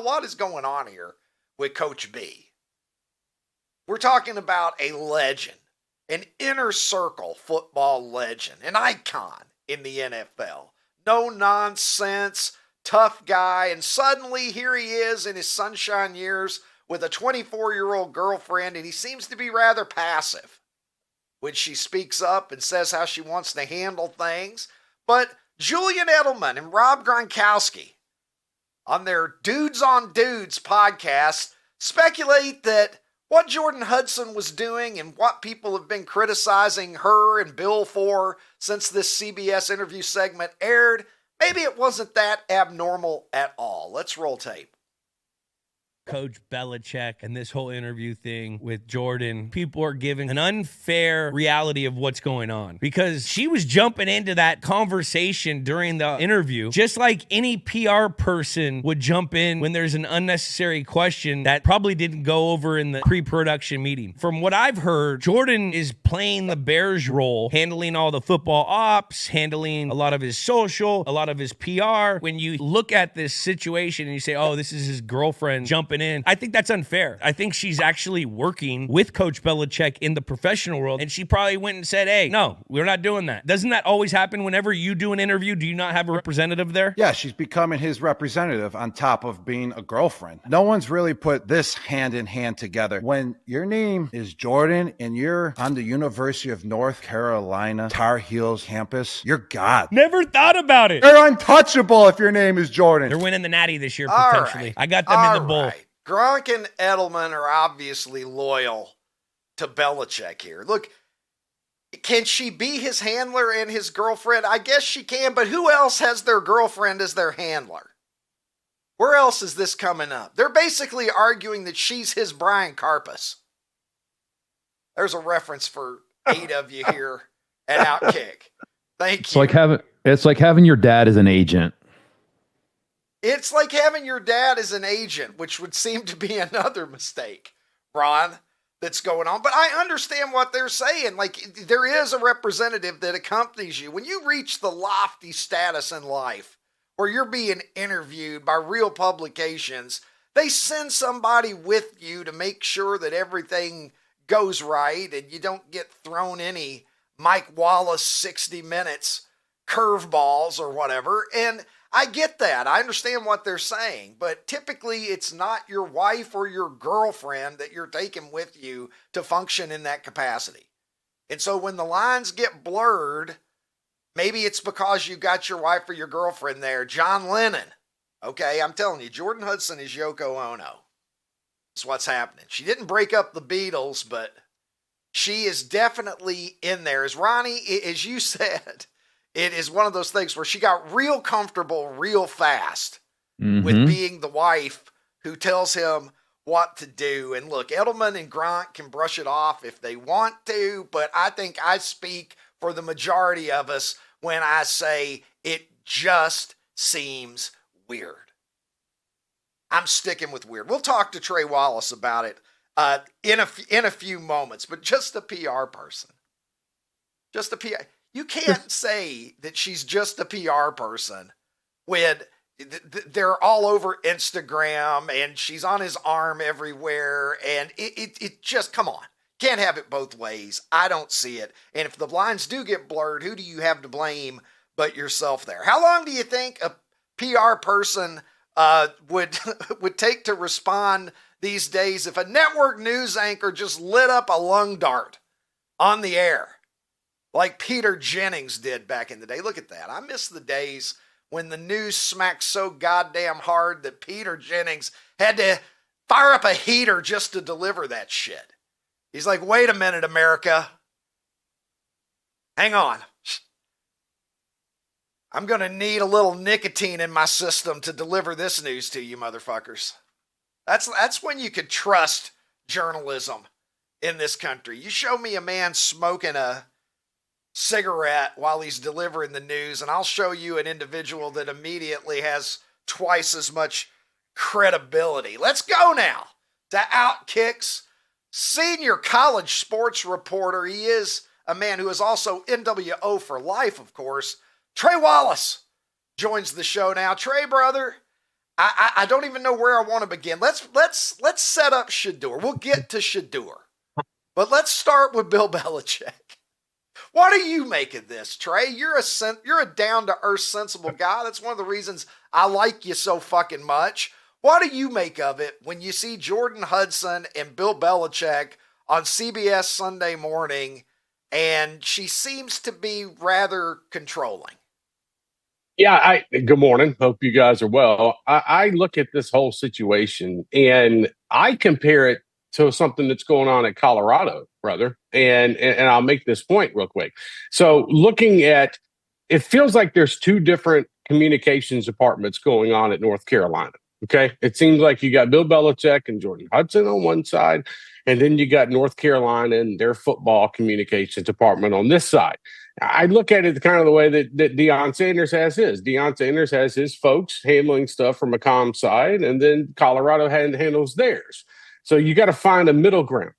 what is going on here with Coach B? We're talking about a legend, an inner circle football legend, an icon in the NFL. No nonsense, tough guy, and suddenly here he is in his sunshine years with a 24-year-old girlfriend, and he seems to be rather passive when she speaks up and says how she wants to handle things. But Julian Edelman and Rob Gronkowski on their Dudes on Dudes podcast speculate that what Jordan Hudson was doing and what people have been criticizing her and Bill for since this CBS interview segment aired, maybe it wasn't that abnormal at all. Let's roll tape. Coach Belichick and this whole interview thing with Jordan, people are giving an unfair reality of what's going on because she was jumping into that conversation during the interview just like any PR person would jump in when there's an unnecessary question that probably didn't go over in the pre-production meeting. From what I've heard, Jordan is playing the Bears role, handling all the football ops, handling a lot of his social, a lot of his PR. When you look at this situation and you say, oh, this is his girlfriend jumping in, I think that's unfair. I think she's actually working with Coach Belichick in the professional world, and she probably went and said, hey, no, we're not doing that. Doesn't that always happen whenever you do an interview? Do you not have a representative there? Yeah, she's becoming his representative on top of being a girlfriend. No one's really put this hand in hand together. When your name is Jordan and you're on the University of North Carolina Tar Heels campus, you're God. Never thought about it. You're untouchable if your name is Jordan. They're winning the Natty this year, potentially. Right. I got them in the bowl. Right. Gronk and Edelman are obviously loyal to Belichick here. Look, can she be his handler and his girlfriend? I guess she can, but who else has their girlfriend as their handler? Where else is this coming up? They're basically arguing that she's his Brian Karpus. There's a reference for 8 of you here at OutKick. Thank you. It's like having your dad as an agent. It's like having your dad as an agent, which would seem to be another mistake, Ron, that's going on. But I understand what they're saying. Like, there is a representative that accompanies you. When you reach the lofty status in life where you're being interviewed by real publications, they send somebody with you to make sure that everything goes right and you don't get thrown any Mike Wallace 60 minutes curveballs or whatever. And I get that. I understand what they're saying, but typically it's not your wife or your girlfriend that you're taking with you to function in that capacity. And so when the lines get blurred, maybe it's because you got your wife or your girlfriend there. John Lennon. Okay, I'm telling you, Jordan Hudson is Yoko Ono. That's what's happening. She didn't break up the Beatles, but she is definitely in there. As Ronnie, as you said, it is one of those things where she got real comfortable real fast with being the wife who tells him what to do. And look, Edelman and Gronk can brush it off if they want to, but I think I speak for the majority of us when I say it just seems weird. I'm sticking with weird. We'll talk to Trey Wallace about it in a few moments, but just a PR person. Just a PR. You can't say that she's just a PR person when they're all over Instagram and she's on his arm everywhere. And it just, come on. Can't have it both ways. I don't see it. And if the lines do get blurred, who do you have to blame but yourself there? How long do you think a PR person would take to respond these days if a network news anchor just lit up a lung dart on the air? Like Peter Jennings did back in the day. Look at that. I miss the days when the news smacked so goddamn hard that Peter Jennings had to fire up a heater just to deliver that shit. He's like, wait a minute, America. Hang on. I'm going to need a little nicotine in my system to deliver this news to you, motherfuckers. That's when you could trust journalism in this country. You show me a man smoking a cigarette while he's delivering the news, and I'll show you an individual that immediately has twice as much credibility. Let's go now to OutKick's senior college sports reporter. He is a man who is also NWO for life, of course. Trey Wallace joins the show now. Trey, brother, I don't even know where I want to begin. Let's set up Shedeur. We'll get to Shedeur, but let's start with Bill Belichick. What do you make of this, Trey? You're a down to earth, sensible guy. That's one of the reasons I like you so fucking much. What do you make of it when you see Jordan Hudson and Bill Belichick on CBS Sunday morning, and she seems to be rather controlling? Yeah, good morning. Hope you guys are well. I look at this whole situation and I compare it to something that's going on at Colorado, brother. And I'll make this point real quick. So looking at, it feels like there's two different communications departments going on at North Carolina. Okay. It seems like you got Bill Belichick and Jordan Hudson on one side, and then you got North Carolina and their football communications department on this side. I look at it kind of the way that Deion Sanders has his. Deion Sanders has his folks handling stuff from a comm side, and then Colorado handles theirs. So you got to find a middle ground.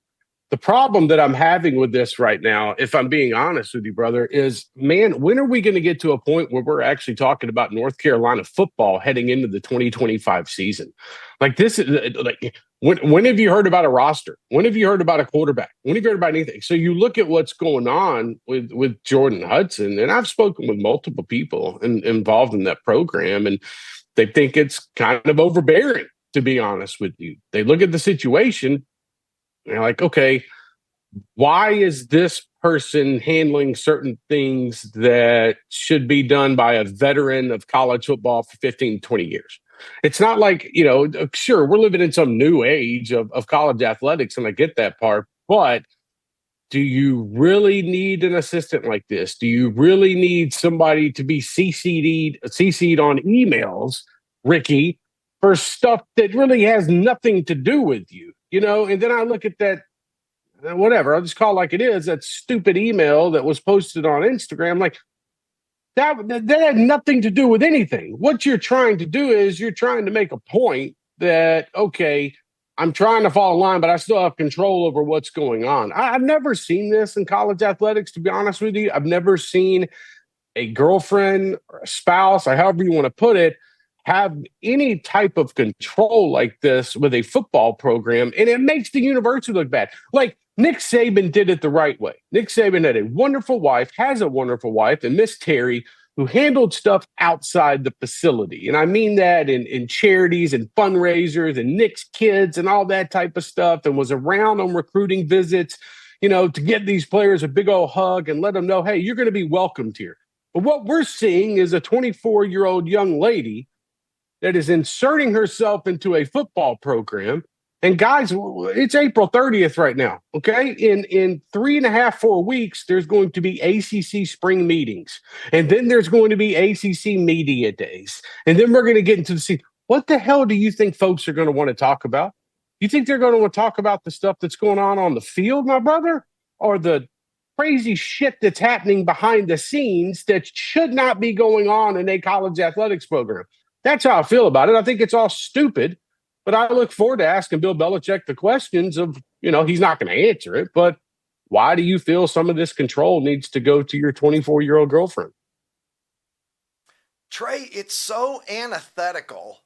The problem that I'm having with this right now, if I'm being honest with you, brother, is, man, when are we going to get to a point where we're actually talking about North Carolina football heading into the 2025 season? Like, this is like, when have you heard about a roster? When have you heard about a quarterback? When have you heard about anything? So you look at what's going on with Jordan Hudson, and I've spoken with multiple people involved in that program, and they think it's kind of overbearing, to be honest with you. They look at the situation, and they're like, okay, why is this person handling certain things that should be done by a veteran of college football for 15, 20 years? It's not like, sure, we're living in some new age of college athletics, and I get that part, but do you really need an assistant like this? Do you really need somebody to be CC'd on emails, Ricky, for stuff that really has nothing to do with you? And then I look at that, whatever, I'll just call it like it is, that stupid email that was posted on Instagram. Like, that had nothing to do with anything. What you're trying to do is you're trying to make a point that, okay, I'm trying to follow line, but I still have control over what's going on. I've never seen this in college athletics, to be honest with you. I've never seen a girlfriend or a spouse, or however you want to put it, have any type of control like this with a football program, and it makes the university look bad. Like, Nick Saban did it the right way. Nick Saban had a wonderful wife, has a wonderful wife, and Miss Terry, who handled stuff outside the facility. And I mean that in charities and fundraisers and Nick's kids and all that type of stuff, and was around on recruiting visits, to get these players a big old hug and let them know, hey, you're going to be welcomed here. But what we're seeing is a 24-year-old young lady that is inserting herself into a football program. And guys, it's April 30th right now, okay? In 3.5, 4 weeks, there's going to be ACC spring meetings. And then there's going to be ACC media days. And then we're going to get into the season. What the hell do you think folks are going to want to talk about? You think they're going to want to talk about the stuff that's going on the field, my brother? Or the crazy shit that's happening behind the scenes that should not be going on in a college athletics program? That's how I feel about it. I think it's all stupid, but I look forward to asking Bill Belichick the questions of, he's not going to answer it, but why do you feel some of this control needs to go to your 24-year-old girlfriend? Trey, it's so antithetical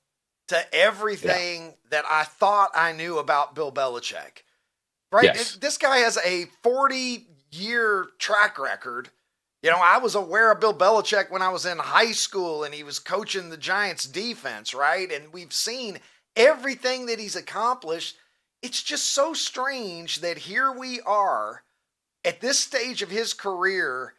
to everything that I thought I knew about Bill Belichick, right? Yes. This guy has a 40-year track record. I was aware of Bill Belichick when I was in high school and he was coaching the Giants defense, right? And we've seen everything that he's accomplished. It's just so strange that here we are at this stage of his career,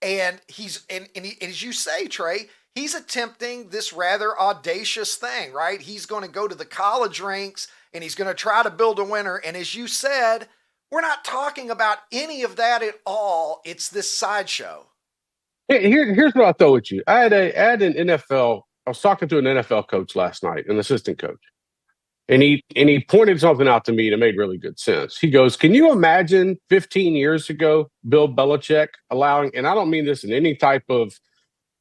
and as you say, Trey, he's attempting this rather audacious thing, right? He's going to go to the college ranks and he's going to try to build a winner. And as you said, we're not talking about any of that at all. It's this sideshow. Here's what I throw at you. I had an NFL. I was talking to an NFL coach last night, an assistant coach, and he pointed something out to me that made really good sense. He goes, "Can you imagine 15 years ago, Bill Belichick allowing?" And I don't mean this in any type of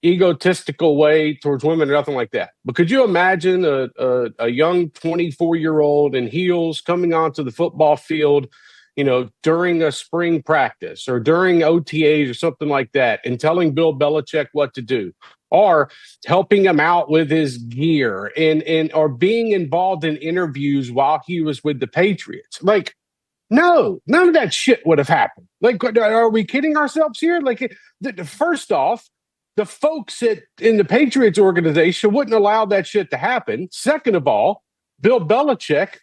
egotistical way towards women or nothing like that. But could you imagine a young 24-year-old in heels coming onto the football field during a spring practice or during OTAs or something like that, and telling Bill Belichick what to do, or helping him out with his gear and or being involved in interviews while he was with the Patriots. Like, no, none of that shit would have happened. Like, are we kidding ourselves here? Like, first off, the folks in the Patriots organization wouldn't allow that shit to happen. Second of all, Bill Belichick,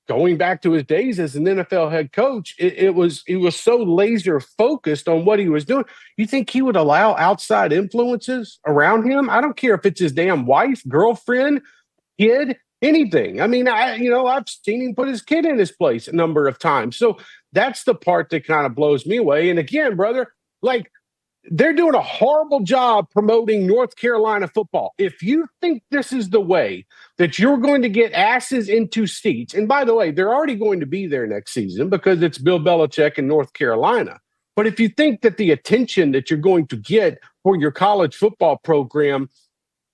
going back to his days as an NFL head coach, he was so laser focused on what he was doing. You think he would allow outside influences around him? I don't care if it's his damn wife, girlfriend, kid, anything. I mean, I've seen him put his kid in his place a number of times. So that's the part that kind of blows me away. And again, brother, like, they're doing a horrible job promoting North Carolina football. If you think this is the way that you're going to get asses into seats, and by the way, they're already going to be there next season because it's Bill Belichick in North Carolina. But if you think that the attention that you're going to get for your college football program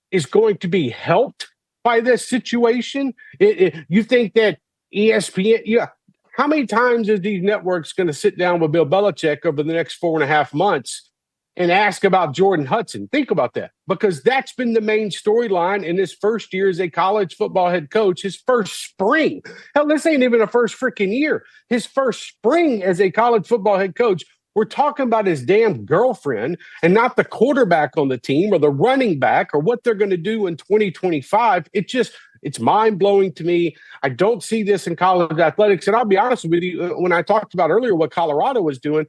is going to be helped by this situation, you think that ESPN, how many times is these networks going to sit down with Bill Belichick over the next 4.5 months and ask about Jordan Hudson? Think about that, because that's been the main storyline in his first year as a college football head coach, his first spring. Hell, this ain't even a first freaking year. His first spring as a college football head coach. We're talking about his damn girlfriend and not the quarterback on the team or the running back or what they're going to do in 2025. It's mind-blowing to me. I don't see this in college athletics. And I'll be honest with you, when I talked about earlier what Colorado was doing,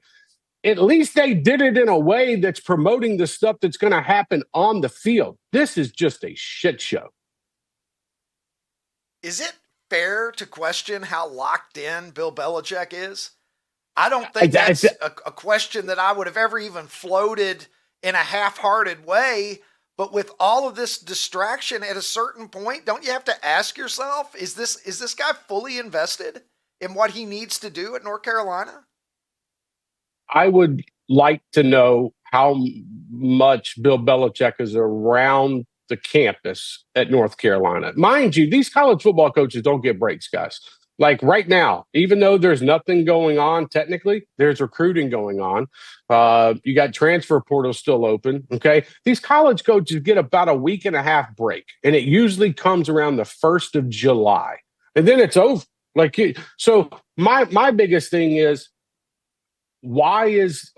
at least they did it in a way that's promoting the stuff that's going to happen on the field. This is just a shit show. Is it fair to question how locked in Bill Belichick is? I don't think that's a question that I would have ever even floated in a half-hearted way. But with all of this distraction, at a certain point, don't you have to ask yourself, is this guy fully invested in what he needs to do at North Carolina? I would like to know how much Bill Belichick is around the campus at North Carolina. Mind you, these college football coaches don't get breaks, guys. Like right now, even though there's nothing going on technically, there's recruiting going on. You got transfer portals still open, okay? These college coaches get about a week and a half break, and it usually comes around the 1st of July. And then it's over. So my biggest thing is, what is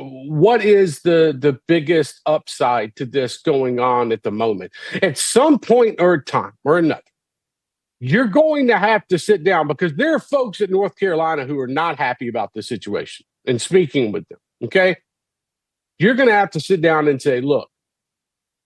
the biggest upside to this going on at the moment? At some point or time or another, you're going to have to sit down, because there are folks at North Carolina who are not happy about the situation, and speaking with them, okay? You're going to have to sit down and say, look,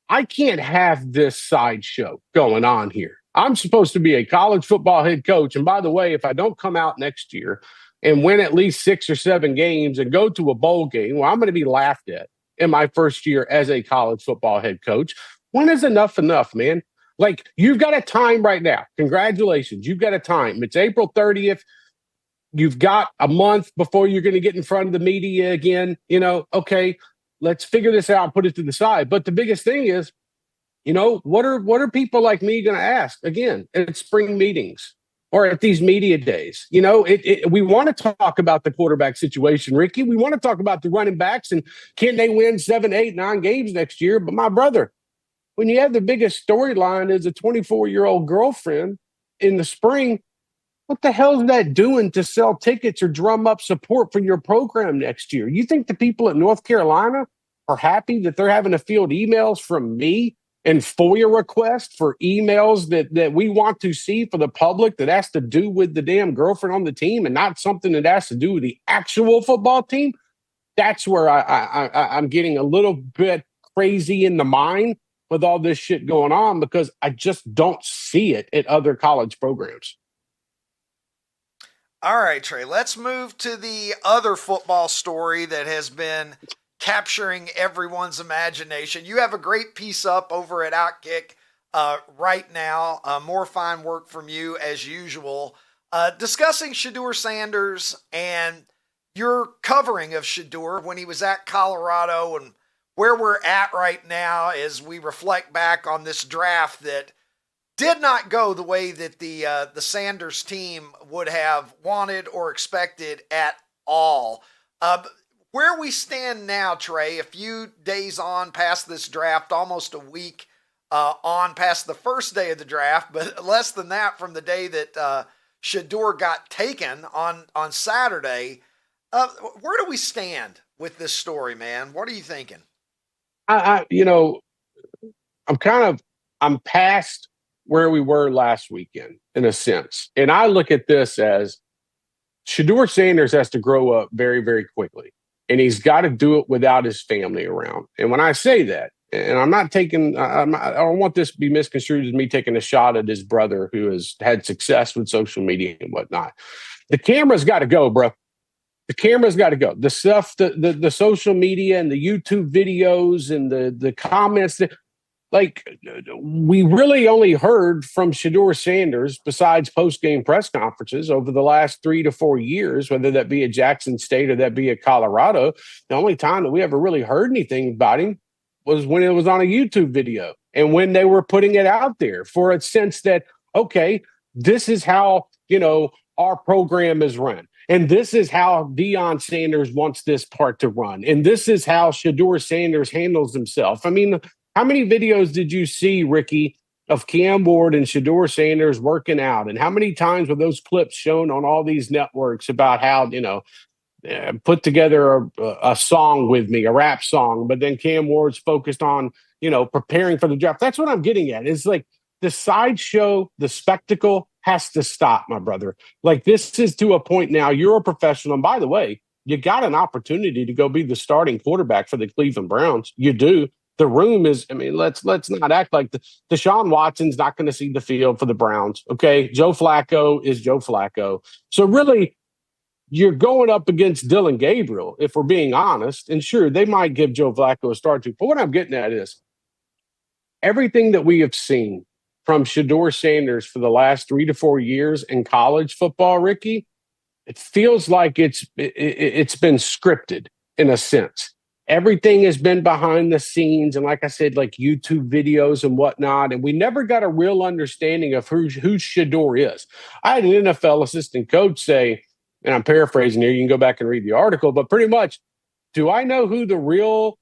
I can't have this sideshow going on here. I'm supposed to be a college football head coach. And by the way, if I don't come out next year and win at least 6 or 7 games and go to a bowl game, well, I'm going to be laughed at in my first year as a college football head coach. When is enough, man? Like, you've got a time right now. Congratulations. You've got a time. It's April 30th. You've got a month before you're going to get in front of the media again. Okay, let's figure this out and put it to the side. But the biggest thing is, what are people like me going to ask again at spring meetings or at these media days? We want to talk about the quarterback situation, Ricky. We want to talk about the running backs and can they win 7, 8, 9 games next year? But my brother, when you have the biggest storyline as a 24-year-old girlfriend in the spring, what the hell is that doing to sell tickets or drum up support for your program next year? You think the people at North Carolina are happy that they're having to field emails from me and FOIA requests for emails that we want to see for the public that has to do with the damn girlfriend on the team and not something that has to do with the actual football team? That's where I'm getting a little bit crazy in the mind with all this shit going on, because I just don't see it at other college programs. All right, Trey, let's move to the other football story that has been capturing everyone's imagination. You have a great piece up over at OutKick right now. More fine work from you as usual. Discussing Shedeur Sanders and your covering of Shedeur when he was at Colorado and where we're at right now as we reflect back on this draft that did not go the way that the Sanders team would have wanted or expected at all. Where we stand now, Trey, a few days on past this draft, almost a week on past the first day of the draft, but less than that from the day that Shedeur got taken on Saturday. Where do we stand with this story, man? What are you thinking? I'm past where we were last weekend in a sense. And I look at this as Shedeur Sanders has to grow up very, very quickly. And he's got to do it without his family around. And when I say that, and I don't want this to be misconstrued as me taking a shot at his brother who has had success with social media and whatnot. The camera's got to go, bro. The camera's got to go. The stuff, the social media and the YouTube videos and the comments that, we really only heard from Shedeur Sanders besides post-game press conferences over the last 3 to 4 years, whether that be at Jackson State or that be at Colorado. The only time that we ever really heard anything about him was when it was on a YouTube video and when they were putting it out there for a sense that, okay, this is how, our program is run. And this is how Deion Sanders wants this part to run. And this is how Shedeur Sanders handles himself. I mean, how many videos did you see, Ricky, of Cam Ward and Shedeur Sanders working out? And how many times were those clips shown on all these networks about how, put together a song with me, a rap song, but then Cam Ward's focused on, preparing for the draft. That's what I'm getting at. It's like the sideshow, the spectacle has to stop, my brother. Like, this is to a point now. You're a professional. And by the way, you got an opportunity to go be the starting quarterback for the Cleveland Browns. You do. The room is, let's not act like Deshaun Watson's not going to see the field for the Browns. Okay. Joe Flacco is Joe Flacco. So really, you're going up against Dylan Gabriel, if we're being honest. And sure, they might give Joe Flacco a start too. But what I'm getting at is everything that we have seen from Shedeur Sanders for the last 3 to 4 years in college football, Ricky, it feels like it's been scripted in a sense. Everything has been behind the scenes. And like I said, like YouTube videos and whatnot. And we never got a real understanding of who Shedeur is. I had an NFL assistant coach say, and I'm paraphrasing here, you can go back and read the article, but pretty much, do I know who the real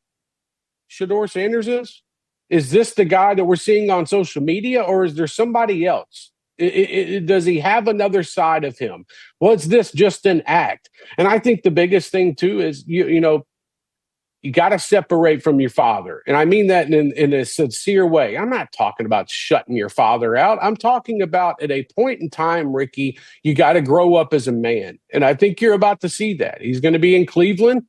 Shedeur Sanders is? Is this the guy that we're seeing on social media, or is there somebody else? Does he have another side of him? Was this just an act? And I think the biggest thing too is, you got to separate from your father. And I mean that in a sincere way. I'm not talking about shutting your father out. I'm talking about at a point in time, Ricky, you got to grow up as a man. And I think you're about to see that. He's going to be in Cleveland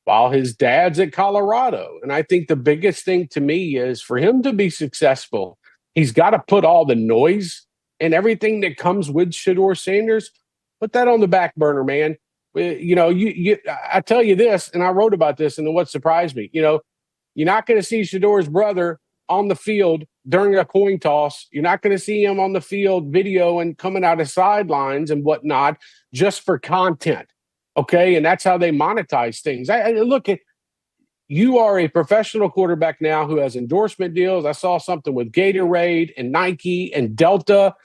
while his dad's at Colorado. And I think the biggest thing to me is for him to be successful, he's got to put all the noise and everything that comes with Shedeur Sanders, put that on the back burner, man. I tell you this, and I wrote about this, and what surprised me, you're not going to see Shedeur's brother on the field during a coin toss. You're not going to see him on the field video and coming out of sidelines and whatnot just for content. Okay. And that's how they monetize things. I look at, you are a professional quarterback now who has endorsement deals. I saw something with Gatorade and Nike and Delta.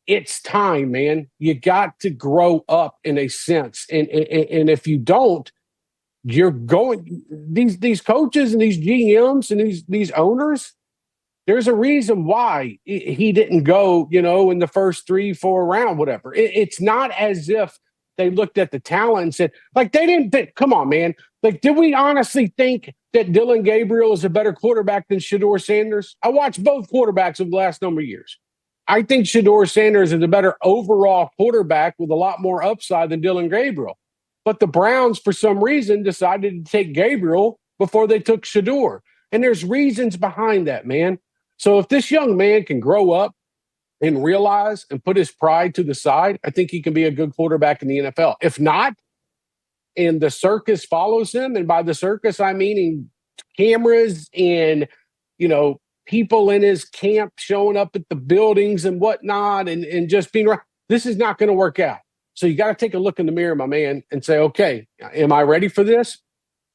It's time, man. You got to grow up in a sense. And if you don't, you're going, these coaches and these GMs and these owners, there's a reason why he didn't go, in the first 3-4 round, whatever. It's not as if they looked at the talent and said, like, they didn't think, come on, man. Like, did we honestly think that Dylan Gabriel is a better quarterback than Shedeur Sanders? I watched both quarterbacks of the last number of years. I think Shedeur Sanders is a better overall quarterback with a lot more upside than Dylan Gabriel. But the Browns, for some reason, decided to take Gabriel before they took Shedeur. And there's reasons behind that, man. So if this young man can grow up and realize and put his pride to the side, I think he can be a good quarterback in the NFL. If not, and the circus follows him, and by the circus, I mean cameras and, people in his camp showing up at the buildings and whatnot and just being around. This is not going to work out. So you got to take a look in the mirror, my man, and say, okay, am I ready for this?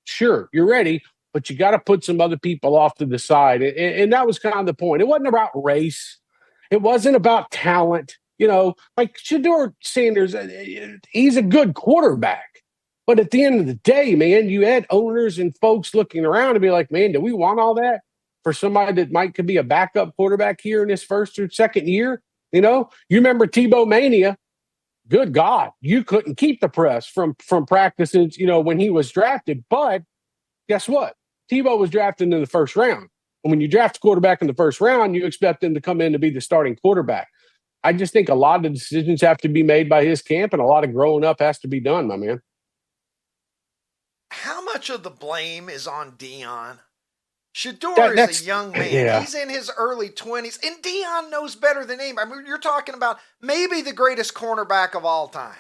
Sure, you're ready, but you got to put some other people off to the side. And that was kind of the point. It wasn't about race. It wasn't about talent. Like Shedeur Sanders, he's a good quarterback. But at the end of the day, man, you had owners and folks looking around and be like, man, do we want all that for somebody that could be a backup quarterback here in his first or second year? You remember Tebow Mania. Good God, you couldn't keep the press from practices, when he was drafted. But guess what? Tebow was drafted in the first round. And when you draft a quarterback in the first round, you expect him to come in to be the starting quarterback. I just think a lot of decisions have to be made by his camp, and a lot of growing up has to be done, my man. How much of the blame is on Deion? Shedeur is a young man. Yeah. He's in his early 20s, and Deion knows better than anybody. I mean, you're talking about maybe the greatest cornerback of all time.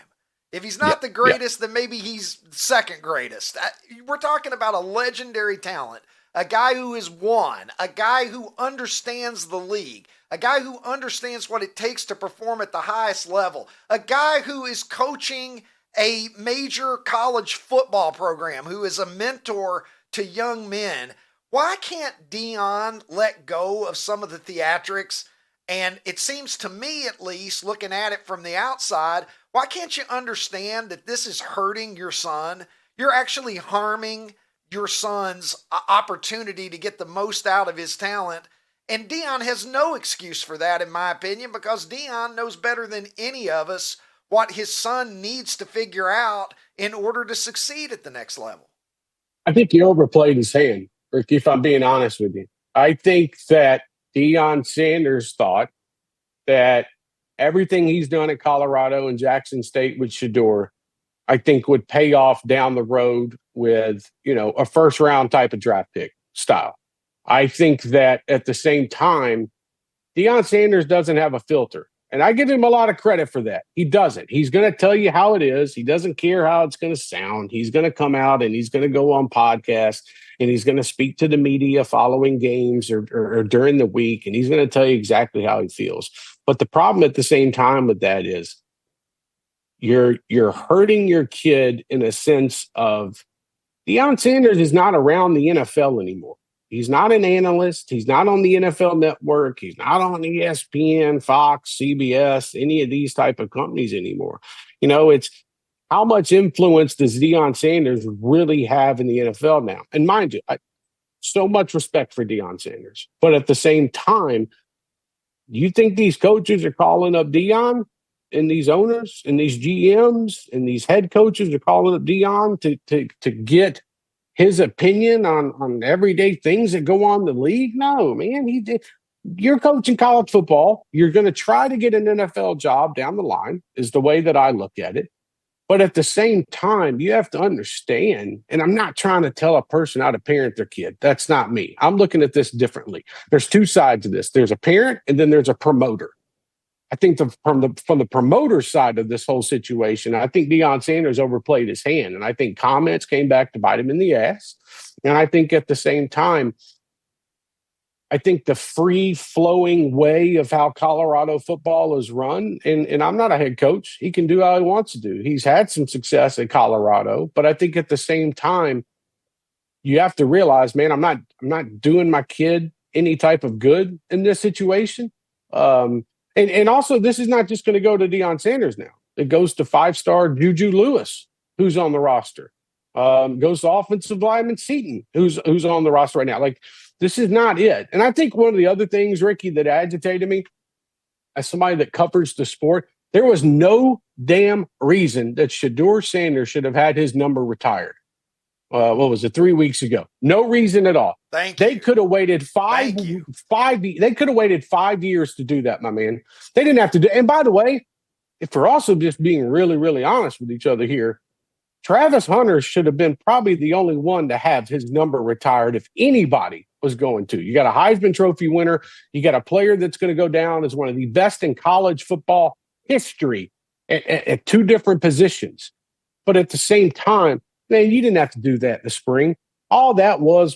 If he's not the greatest, then maybe he's second greatest. We're talking about a legendary talent, a guy who has won, a guy who understands the league, a guy who understands what it takes to perform at the highest level, a guy who is coaching a major college football program, who is a mentor to young men. Why can't Deion let go of some of the theatrics? And it seems to me, at least, looking at it from the outside, why can't you understand that this is hurting your son? You're actually harming your son's opportunity to get the most out of his talent. And Deion has no excuse for that, in my opinion, because Deion knows better than any of us what his son needs to figure out in order to succeed at the next level. I think he overplayed his hand, Ricky, if I'm being honest with you. I think that Deion Sanders thought that everything he's done at Colorado and Jackson State with Shedeur, I think would pay off down the road with, a first round type of draft pick style. I think that at the same time, Deion Sanders doesn't have a filter. And I give him a lot of credit for that. He doesn't. He's going to tell you how it is. He doesn't care how it's going to sound. He's going to come out and he's going to go on podcasts and he's going to speak to the media following games or during the week. And he's going to tell you exactly how he feels. But the problem at the same time with that is you're hurting your kid in a sense of Deion Sanders is not around the NFL anymore. He's not an analyst. He's not on the NFL Network. He's not on ESPN, Fox, CBS, any of these type of companies anymore. It's how much influence does Deion Sanders really have in the NFL now? And mind you, so much respect for Deion Sanders. But at the same time, you think these coaches are calling up Deion and these owners and these GMs and these head coaches are calling up Deion to get his opinion on everyday things that go on in the league? No, man. You're coaching college football. You're going to try to get an NFL job down the line is the way that I look at it. But at the same time, you have to understand, and I'm not trying to tell a person how to parent their kid. That's not me. I'm looking at this differently. There's two sides of this. There's a parent and then there's a promoter. I think from the promoter side of this whole situation, I think Deion Sanders overplayed his hand. And I think comments came back to bite him in the ass. And I think at the same time, I think the free-flowing way of how Colorado football is run, and I'm not a head coach. He can do how he wants to do. He's had some success at Colorado. But I think at the same time, you have to realize, man, I'm not doing my kid any type of good in this situation. And also, this is not just going to go to Deion Sanders now. It goes to five-star Juju Lewis, who's on the roster. Goes to offensive lineman Seaton, who's on the roster right now. Like, this is not it. And I think one of the other things, Ricky, that agitated me as somebody that covers the sport, there was no damn reason that Shedeur Sanders should have had his number retired. What was it, 3 weeks ago? No reason at all. They could have waited they could have waited 5 years to do that, my man. They didn't have to do. And by the way, if we're also just being really, really honest with each other here, Travis Hunter should have been probably the only one to have his number retired if anybody was going to. You got a Heisman Trophy winner. You got a player that's going to go down as one of the best in college football history at two different positions. But at the same time, man, you didn't have to do that in the spring. All that was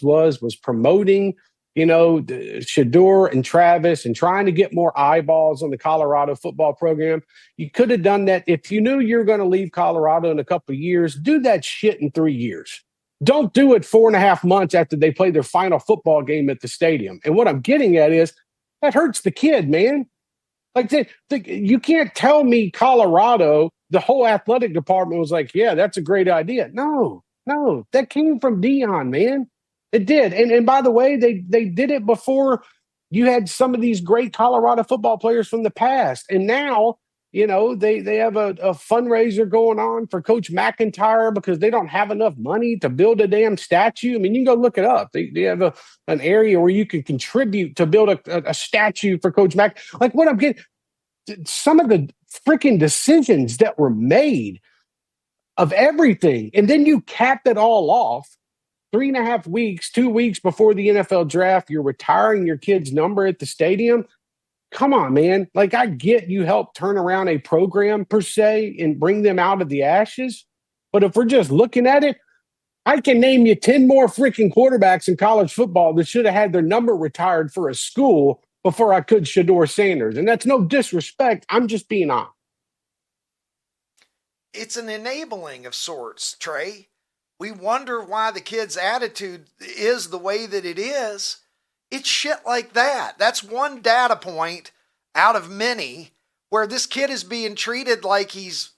promoting, Shedeur and Travis and trying to get more eyeballs on the Colorado football program. You could have done that. If you knew you were going to leave Colorado in a couple of years, do that shit in 3 years. Don't do it 4.5 months after they play their final football game at the stadium. And what I'm getting at is that hurts the kid, man. Like, you can't tell me Colorado, the whole athletic department was like, yeah, that's a great idea. No, that came from Dion, man. It did. And by the way, they did it before you had some of these great Colorado football players from the past. And now, they have a fundraiser going on for Coach McIntyre because they don't have enough money to build a damn statue. I mean, you can go look it up. They have an area where you can contribute to build a statue for Coach Mac. Like, what I'm getting, some of the freaking decisions that were made of everything. And then you capped it all off 3.5 weeks, 2 weeks before the NFL draft. You're retiring your kid's number at the stadium. Come on, man. Like, I get you help turn around a program per se and bring them out of the ashes. But if we're just looking at it, I can name you 10 more freaking quarterbacks in college football that should have had their number retired for a school before I could Shedeur Sanders. And that's no disrespect. I'm just being honest. It's an enabling of sorts, Trey. We wonder why the kid's attitude is the way that it is. It's shit like that. That's one data point out of many where this kid is being treated like he's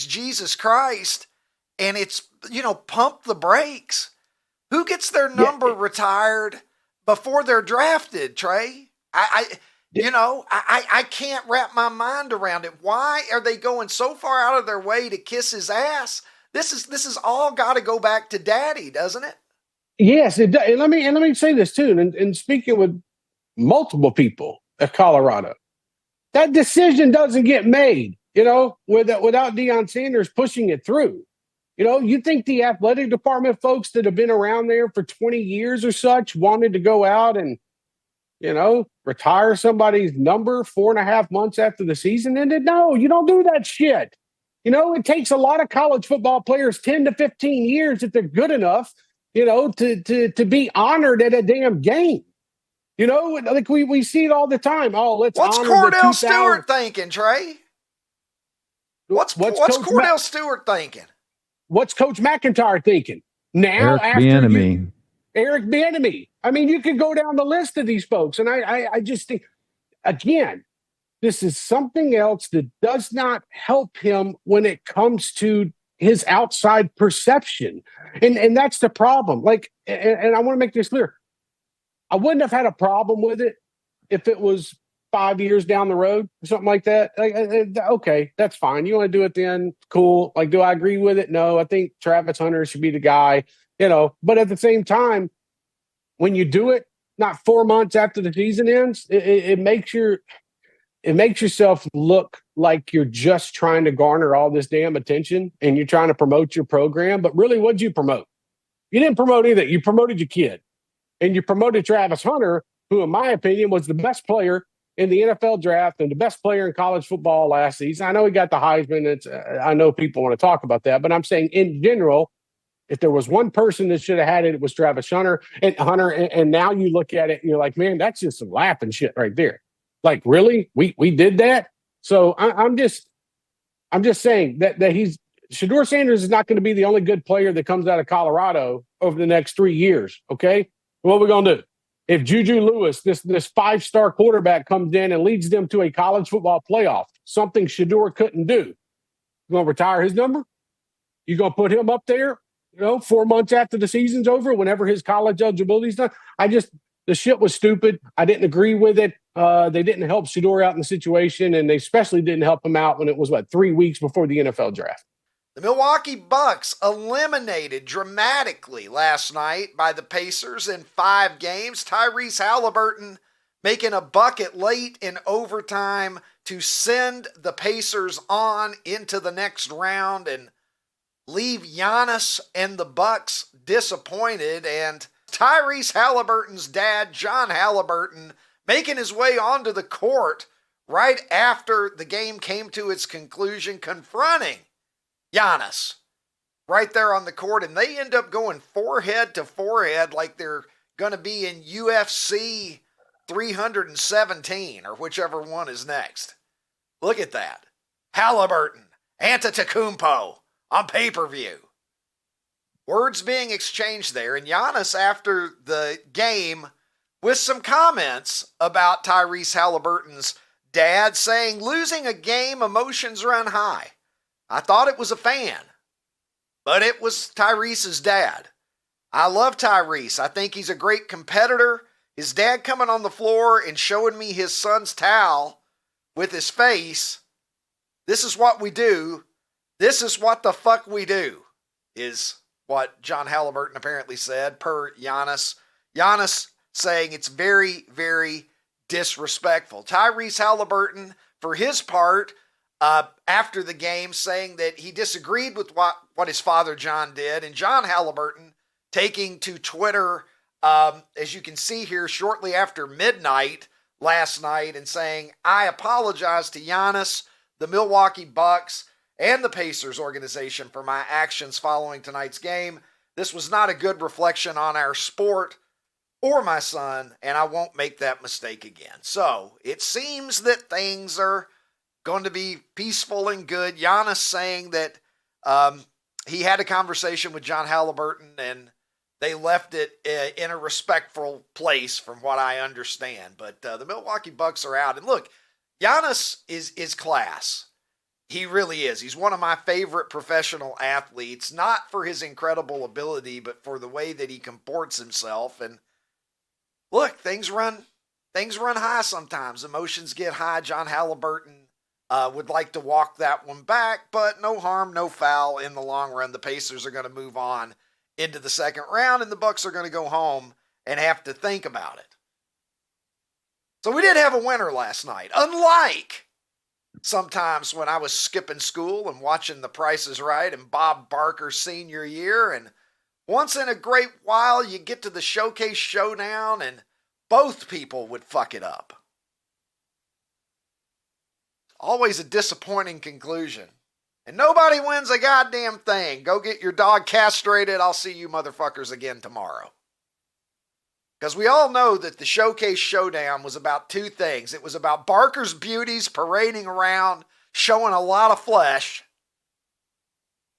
Jesus Christ, and it's, pump the brakes. Who gets their number retired before they're drafted, Trey? I can't wrap my mind around it. Why are they going so far out of their way to kiss his ass? This is all got to go back to daddy, doesn't it? Yes, it does. And let me say this too. And speaking with multiple people at Colorado, that decision doesn't get made, without Deion Sanders pushing it through. You think the athletic department folks that have been around there for 20 years or such wanted to go out and, retire somebody's number 4.5 months after the season ended? No, you don't do that shit. It takes a lot of college football players 10 to 15 years if they're good enough, to be honored at a damn game. Like we see it all the time. Oh, let's What's honor Cordell Stewart thinking, Trey? What's Cordell Stewart thinking? What's Coach McIntyre thinking? Now, Eric Bieniemy. I mean, you could go down the list of these folks. And I just think, again, this is something else that does not help him when it comes to his outside perception. And that's the problem. Like, and I want to make this clear. I wouldn't have had a problem with it if it was 5 years down the road or something like that. Okay, that's fine. You want to do it then? Cool. Like, do I agree with it? No, I think Travis Hunter should be the guy, but at the same time, when you do it, not 4 months after the season ends, it makes yourself look like you're just trying to garner all this damn attention and you're trying to promote your program. But really, what'd you promote? You didn't promote either. You promoted your kid. And you promoted Travis Hunter, who, in my opinion, was the best player in the NFL draft and the best player in college football last season. I know he got the Heisman. I know people want to talk about that. But I'm saying, in general, if there was one person that should have had it, it was Travis Hunter. And now you look at it and you're like, man, that's just some laughing shit right there. Like, really? We did that? So I'm just saying that Shedeur Sanders is not going to be the only good player that comes out of Colorado over the next 3 years. Okay, what are we going to do if Juju Lewis, this 5-star quarterback, comes in and leads them to a college football playoff? Something Shedeur couldn't do. You going to retire his number? You going to put him up there? 4 months after the season's over, whenever his college eligibility is done. The shit was stupid. I didn't agree with it. They didn't help Shedeur out in the situation, and they especially didn't help him out when it was, 3 weeks before the NFL draft. The Milwaukee Bucks eliminated dramatically last night by the Pacers in 5 games. Tyrese Halliburton making a bucket late in overtime to send the Pacers on into the next round and leave Giannis and the Bucks disappointed. And Tyrese Halliburton's dad, John Halliburton, making his way onto the court right after the game came to its conclusion, confronting Giannis right there on the court, and they end up going forehead to forehead like they're going to be in UFC 317 or whichever one is next. Look at that. Halliburton, Antetokounmpo on pay-per-view. Words being exchanged there, and Giannis after the game with some comments about Tyrese Halliburton's dad saying, losing a game, emotions run high. I thought it was a fan, but it was Tyrese's dad. I love Tyrese. I think he's a great competitor. His dad coming on the floor and showing me his son's towel with his face. This is what we do. This is what the fuck we do, is what John Halliburton apparently said, per Giannis. Giannis saying it's very, very disrespectful. Tyrese Halliburton, for his part, after the game, saying that he disagreed with what his father John did, and John Halliburton taking to Twitter, as you can see here, shortly after midnight last night, and saying, I apologize to Giannis, the Milwaukee Bucks, and the Pacers organization for my actions following tonight's game. This was not a good reflection on our sport or my son, and I won't make that mistake again. So it seems that things are going to be peaceful and good. Giannis saying that he had a conversation with John Halliburton and they left it in a respectful place from what I understand. But the Milwaukee Bucks are out. And look, Giannis is class. He really is. He's one of my favorite professional athletes, not for his incredible ability, but for the way that he comports himself. And look, things run high sometimes. Emotions get high. John Halliburton would like to walk that one back, but no harm, no foul in the long run. The Pacers are going to move on into the second round, and the Bucks are going to go home and have to think about it. So we did have a winner last night. Unlike sometimes when I was skipping school and watching The Price is Right and Bob Barker's senior year, and once in a great while you get to the Showcase Showdown and both people would fuck it up. Always a disappointing conclusion. And nobody wins a goddamn thing. Go get your dog castrated. I'll see you motherfuckers again tomorrow. Because we all know that the Showcase Showdown was about two things. It was about Barker's beauties parading around, showing a lot of flesh.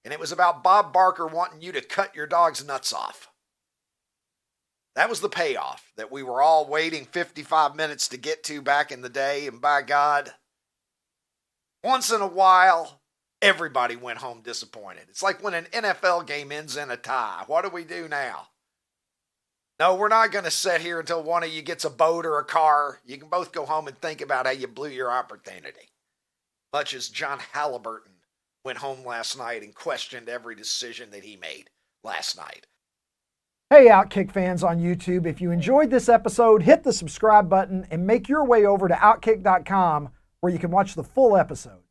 And it was about Bob Barker wanting you to cut your dog's nuts off. That was the payoff that we were all waiting 55 minutes to get to back in the day. And by God, once in a while, everybody went home disappointed. It's like when an NFL game ends in a tie. What do we do now? No, we're not going to sit here until one of you gets a boat or a car. You can both go home and think about how you blew your opportunity. Much as John Halliburton went home last night and questioned every decision that he made last night. Hey, OutKick fans on YouTube, if you enjoyed this episode, hit the subscribe button and make your way over to OutKick.com where you can watch the full episode.